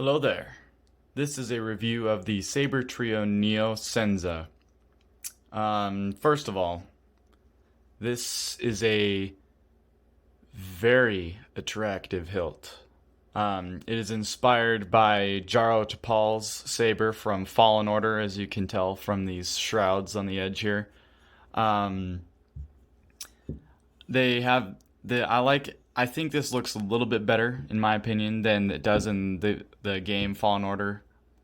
Hello there. This is a review of the Sabertrio Neo Senza. First of all, this is a very attractive hilt. It is inspired by Jaro Tapal's saber from Fallen Order, as you can tell from these shrouds on the edge here. They have I think this looks a little bit better, in my opinion, than it does in the game Fallen Order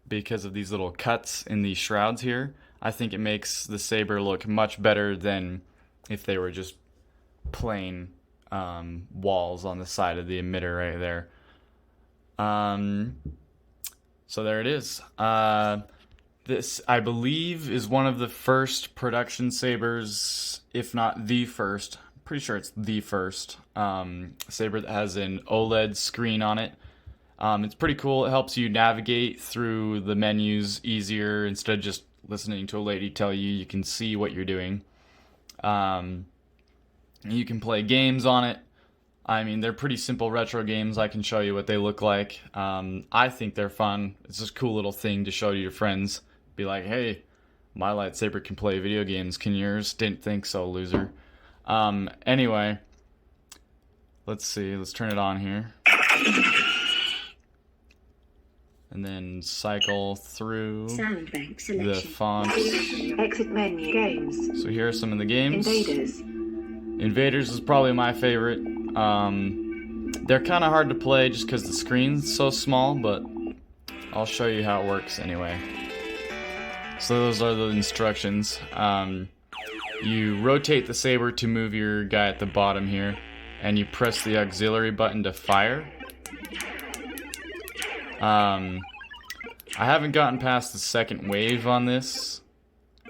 because of these little cuts in these shrouds here. I think it makes the saber look much better than if they were just plain walls on the side of the emitter right there. So there it is. This, I believe, is one of the first production sabers, if not the first. Pretty sure it's the first saber that has an OLED screen on it. It's pretty cool. It helps you navigate through the menus easier instead of just listening to a lady tell you. You can see what you're doing. You can play games on it. I mean, they're pretty simple retro games. I can show you what they look like. I think they're fun. It's just a cool little thing to show to your friends. Be like, hey, my lightsaber can play video games. Can yours? Didn't think so, loser. Anyway, let's see, let's turn it on here. And then cycle through the fonts. Exit menu, games. So here are some of the games. Invaders. Invaders is probably my favorite. They're kind of hard to play just because the screen's so small, but I'll show you how it works anyway. So those are the instructions. You rotate the saber to move your guy at the bottom here, and you press the auxiliary button to fire. I haven't gotten past the second wave on this.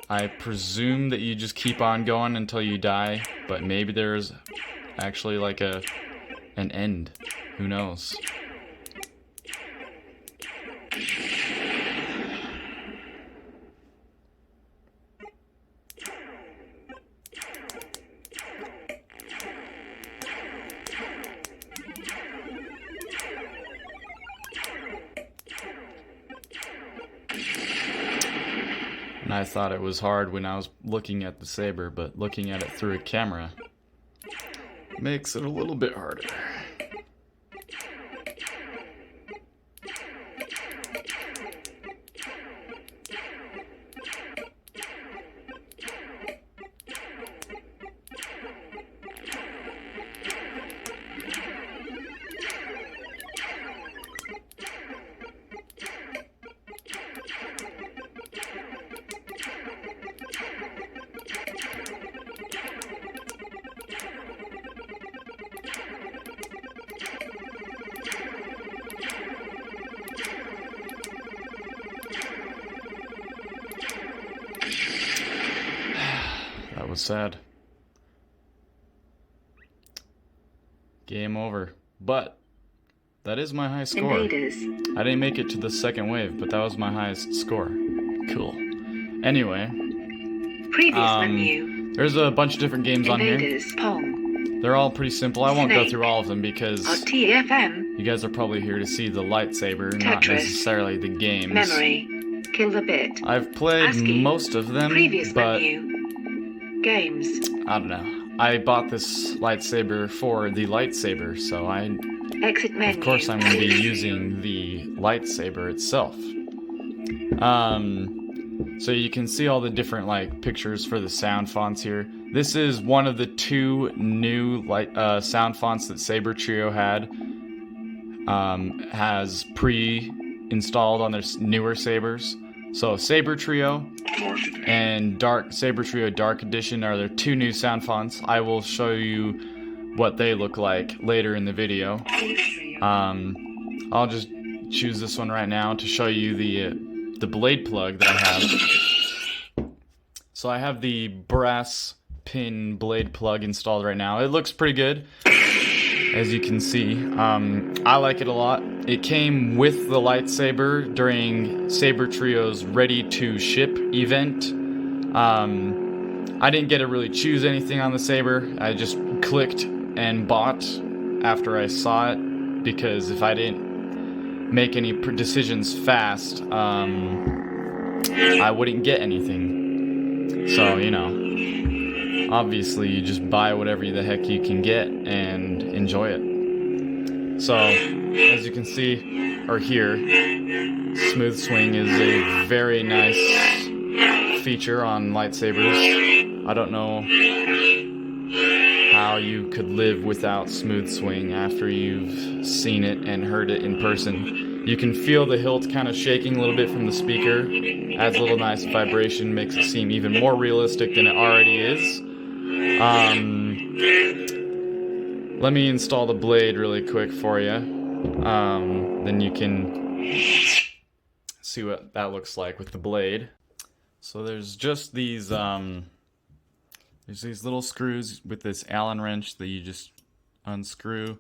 I presume that you just keep on going until you die, but maybe there's actually like an end. Who knows? And I thought it was hard when I was looking at the saber, but looking at it through a camera makes it a little bit harder. That was sad. Game over. But that is my high score. Invaders. I didn't make it to the second wave, but that was my highest score. Cool. Anyway, Previous menu. there's a bunch of different games on here. Invaders. Pong. They're all pretty simple. I won't go through all of them because TFM. you guys are probably here to see the lightsaber, not Tetris. necessarily the games. Memory. Kill the bit. I've played ASCII. most of them, Previous but menu. Games. I don't know. I bought this lightsaber for the lightsaber, so Exit menu. of course I'm going to be using the lightsaber itself. So you can see all the different like pictures for the sound fonts here. This is one of the two new sound fonts that Sabertrio has pre-installed on their newer sabers. So Sabertrio and Sabertrio Dark Edition are their two new sound fonts. I will show you what they look like later in the video. I'll just choose this one right now to show you the blade plug that I have. So I have the brass pin blade plug installed right now. It looks pretty good, as you can see. I like it a lot. It came with the lightsaber during Sabertrio's Ready to Ship event. I didn't get to really choose anything on the saber. I just clicked and bought after I saw it, because if I didn't make any decisions fast, I wouldn't get anything. So, you know, obviously you just buy whatever the heck you can get and enjoy it. So, as you can see, or hear, smooth swing is a very nice feature on lightsabers. I don't know how you could live without smooth swing after you've seen it and heard it in person. You can feel the hilt kind of shaking a little bit from the speaker, adds a little nice vibration, makes it seem even more realistic than it already is. Let me install the blade really quick for you. Then you can see what that looks like with the blade. So there's just these there's these little screws with this Allen wrench that you just unscrew.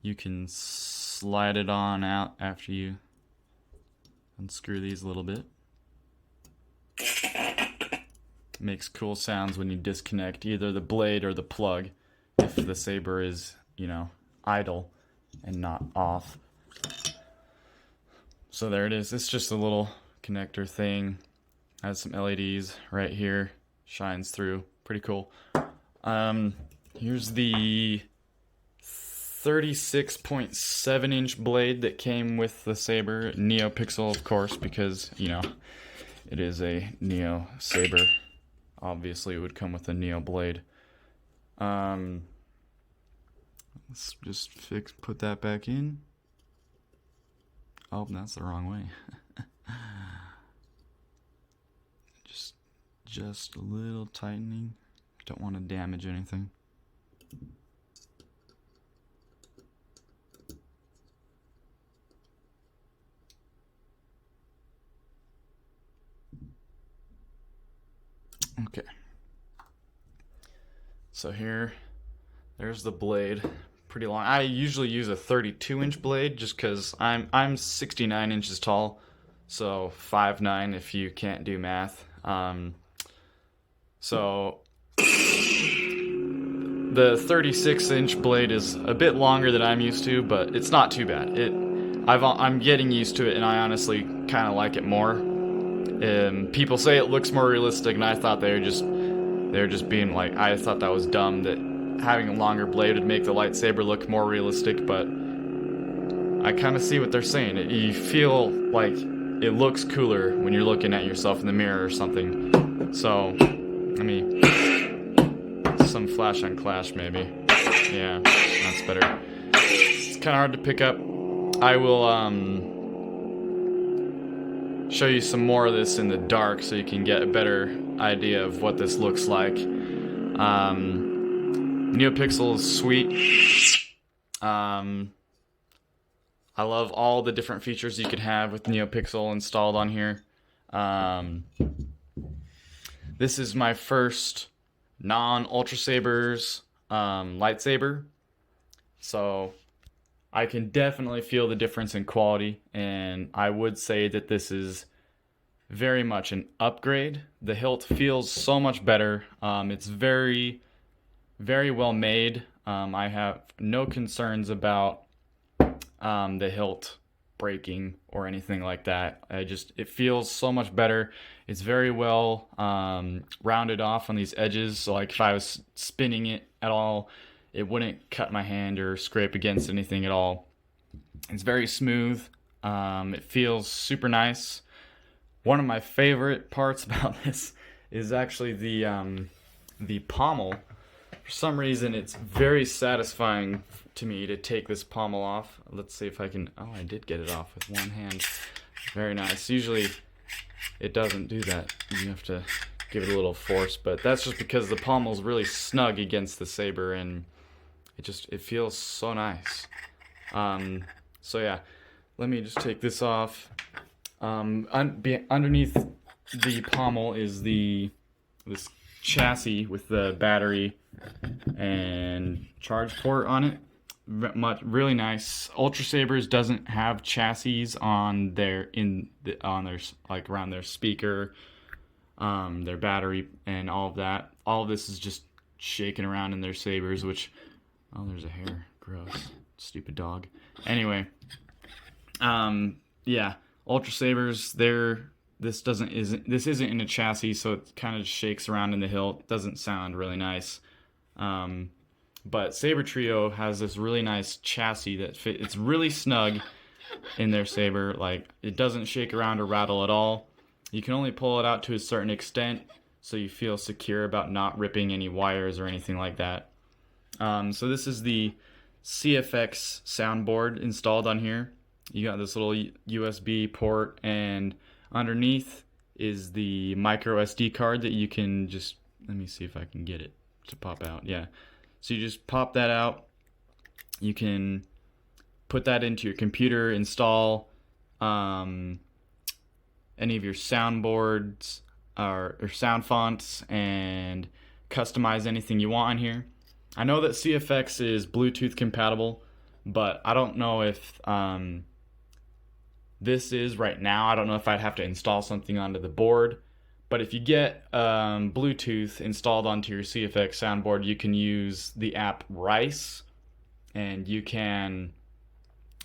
You can slide it on out after you unscrew these a little bit. Makes cool sounds when you disconnect either the blade or the plug if the saber is, you know, idle and not off. So there it is. It's just a little connector thing. Has some LEDs right here. Shines through. Pretty cool. Here's the 36.7 inch blade that came with the saber. NeoPixel, of course, because, you know, it is a Neo saber. Obviously, it would come with a Neo blade. Let's just put that back in. Oh, that's the wrong way. Just a little tightening. Don't want to damage anything. Okay. So there's the blade. Pretty long. I usually use a 32-inch blade just because I'm 69 inches tall, so 5'9" if you can't do math. So the 36-inch blade is a bit longer than I'm used to, but it's not too bad. I'm getting used to it, and I honestly kind of like it more. People say it looks more realistic, and I thought they were just being like, I thought that was dumb, that having a longer blade would make the lightsaber look more realistic, but I kind of see what they're saying. You feel like it looks cooler when you're looking at yourself in the mirror or something. So, let me... some flash on Clash, maybe. Yeah, that's better. It's kind of hard to pick up. I will, show you some more of this in the dark so you can get a better idea of what this looks like. NeoPixel is sweet. I love all the different features you could have with NeoPixel installed on here. This is my first non-Ultra Sabers lightsaber, so I can definitely feel the difference in quality, and I would say that this is very much an upgrade. The hilt feels so much better. It's very, very well made. I have no concerns about the hilt breaking or anything like that. It feels so much better. It's very well rounded off on these edges, so like if I was spinning it at all, it wouldn't cut my hand or scrape against anything at all. It's very smooth. It feels super nice. One of my favorite parts about this is actually the pommel. For some reason, it's very satisfying to me to take this pommel off. Let's see if I can... Oh, I did get it off with one hand. Very nice. Usually, it doesn't do that. You have to give it a little force, but that's just because the pommel's really snug against the saber, and it feels so nice. So yeah, let me just take this off. Underneath the pommel is this chassis with the battery and charge port on it. Really nice. Ultra Sabers doesn't have chassis on their like around their speaker, their battery, and all of that. All of this is just shaking around in their sabers, which... Oh, there's a hair. Gross. Stupid dog. Anyway, Yeah, Ultra Sabers. This isn't in a chassis, so it kind of shakes around in the hilt. It doesn't sound really nice. Um, but Sabertrio has this really nice chassis that fit. It's really snug in their saber. Like, it doesn't shake around or rattle at all. You can only pull it out to a certain extent, so you feel secure about not ripping any wires or anything like that. So this is the CFX soundboard installed on here. You got this little USB port, and underneath is the micro SD card that you can just, let me see if I can get it to pop out. Yeah. So you just pop that out. You can put that into your computer, install any of your soundboards or sound fonts, and customize anything you want on here. I know that CFX is Bluetooth compatible, but I don't know if this is right now. I don't know if I'd have to install something onto the board. But if you get Bluetooth installed onto your CFX soundboard, you can use the app Rice, and you can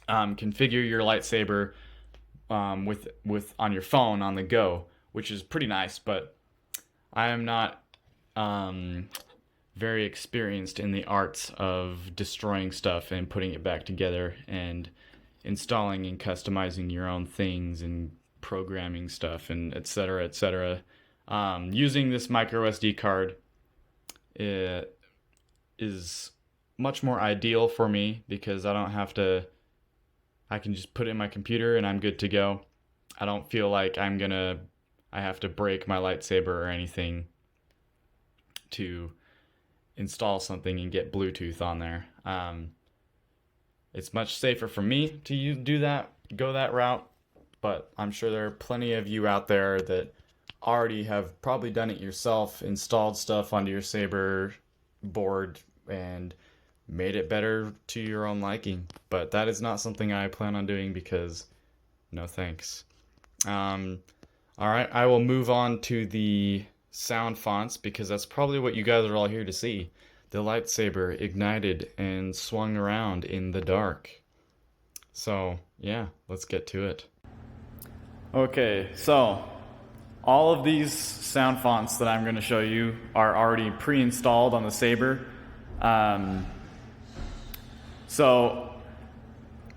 configure your lightsaber with on your phone on the go, which is pretty nice. But I am not very experienced in the arts of destroying stuff and putting it back together and installing and customizing your own things and programming stuff and etc. etc. Using this micro SD card is much more ideal for me because I don't have to. I can just put it in my computer and I'm good to go. I don't feel like I have to break my lightsaber or anything to install something and get Bluetooth on there. It's much safer for me to go that route, but I'm sure there are plenty of you out there that already have probably done it yourself, installed stuff onto your saber board and made it better to your own liking. But that is not something I plan on doing because no thanks. All right, I will move on to the sound fonts because that's probably what you guys are all here to see. The lightsaber ignited and swung around in the dark. So, yeah, let's get to it. Okay, so all of these sound fonts that I'm going to show you are already pre-installed on the Saber.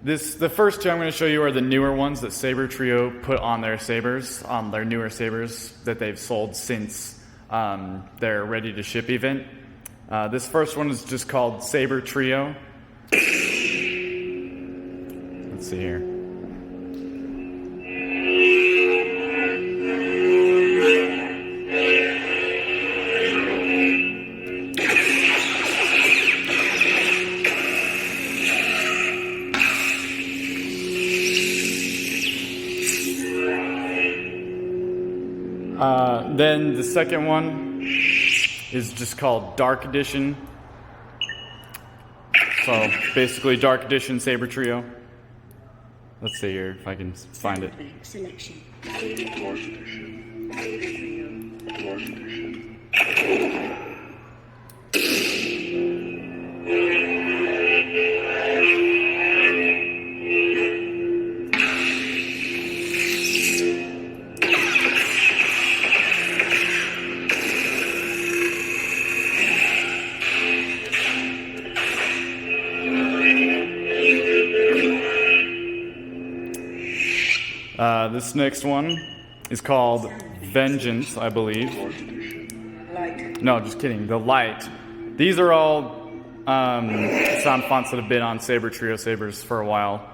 The first two I'm going to show you are the newer ones that Sabertrio put on their sabers, on their newer sabers that they've sold since their ready to ship event. This first one is just called Sabertrio. Let's see here. Then the second one is just called Dark Edition. So basically Dark Edition Sabertrio. Let's see here if I can find it. Selection. This next one is called Vengeance, I believe. Light. No, just kidding. The Light. These are all sound fonts that have been on Sabertrio sabers for a while.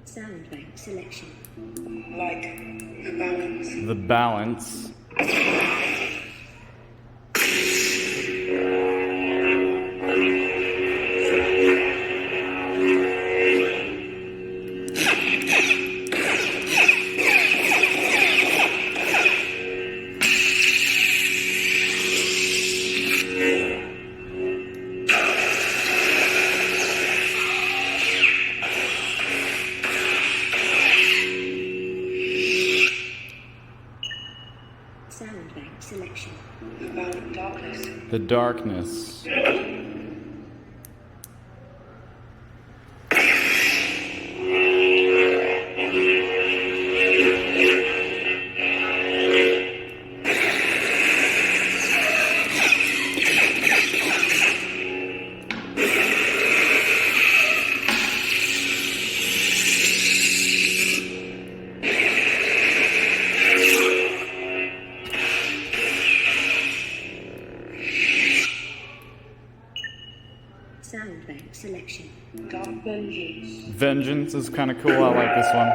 Sound bank selection. Light. The balance. The Balance. Sound bank selection. About darkness. The darkness. Sound bank selection. Dark vengeance. Vengeance is kind of cool. I like this one.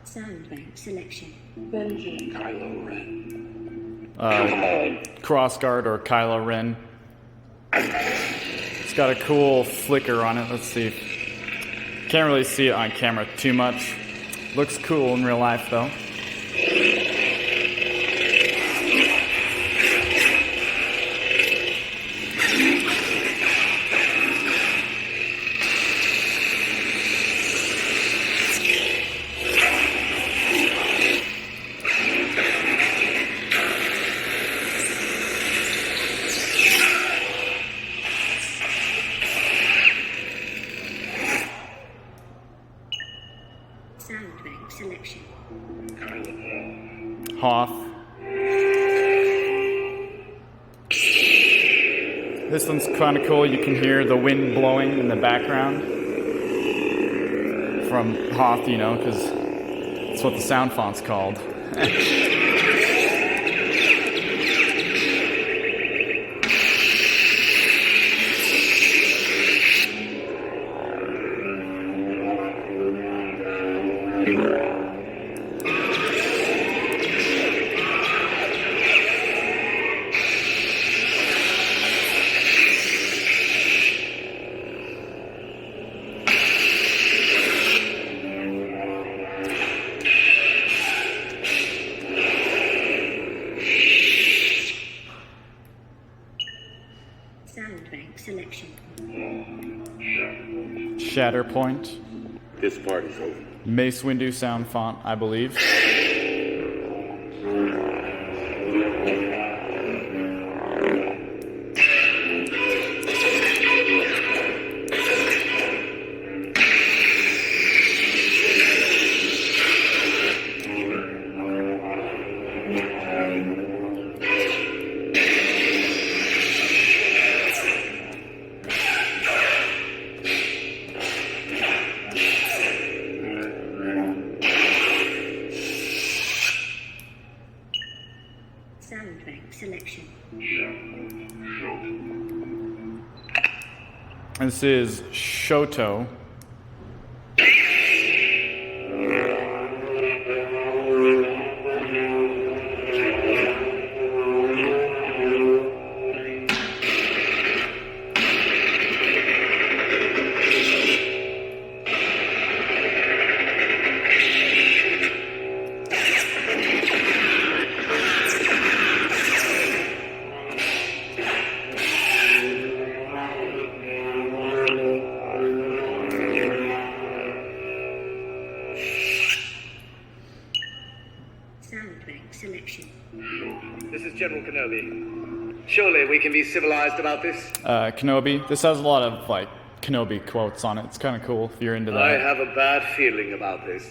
Sound bank selection. Vengeance. Kylo Ren. Crossguard or Kylo Ren. It's got a cool flicker on it. Let's see. Can't really see it on camera too much. Looks cool in real life though. Sound bank selection. Hoth. This one's kind of cool. You can hear the wind blowing in the background from Hoth, you know, because that's what the sound font's called. Sound bank selection. Shatterpoint. This party's over. Mace Windu sound font, I believe. Sound bank selection. This is Shoto. Sound bank selection. This is General Kenobi. Surely we can be civilized about this? Kenobi. This has a lot of, like, Kenobi quotes on it. It's kind of cool if you're into that. I have a bad feeling about this.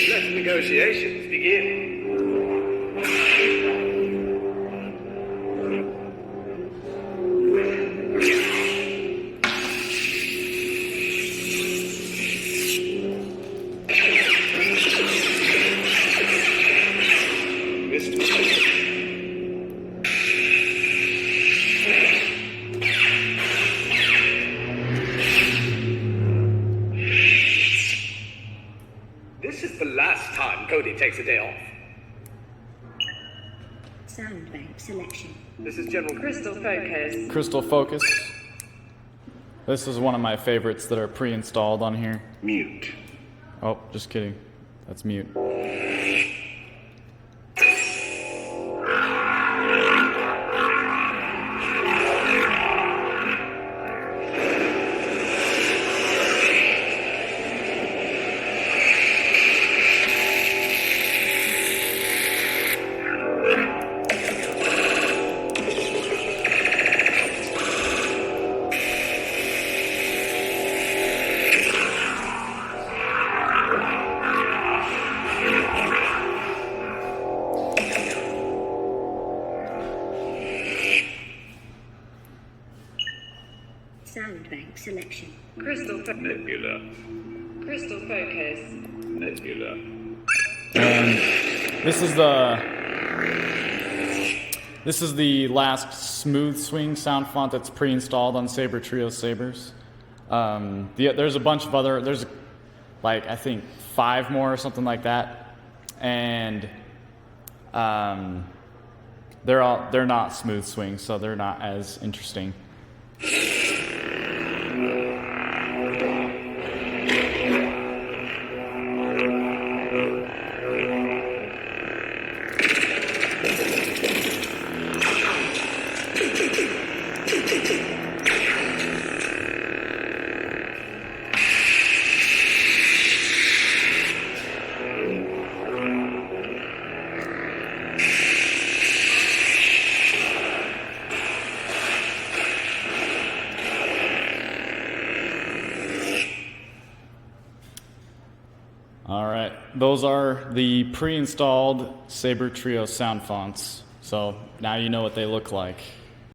Let negotiations begin. This is the last time Cody takes a day off. Sound bank selection. This is General Crystal focus. Crystal Focus. This is one of my favorites that are pre-installed on here. Mute. Oh, just kidding. That's mute. Sound bank selection. Nebula. Crystal focus. Nebula. And this is the last smooth swing sound font that's pre-installed on Sabertrio Sabers. There's a bunch of other. There's like I think 5 more or something like that, and they're not smooth swing, so they're not as interesting. All right, those are the pre-installed Sabertrio sound fonts. So now you know what they look like.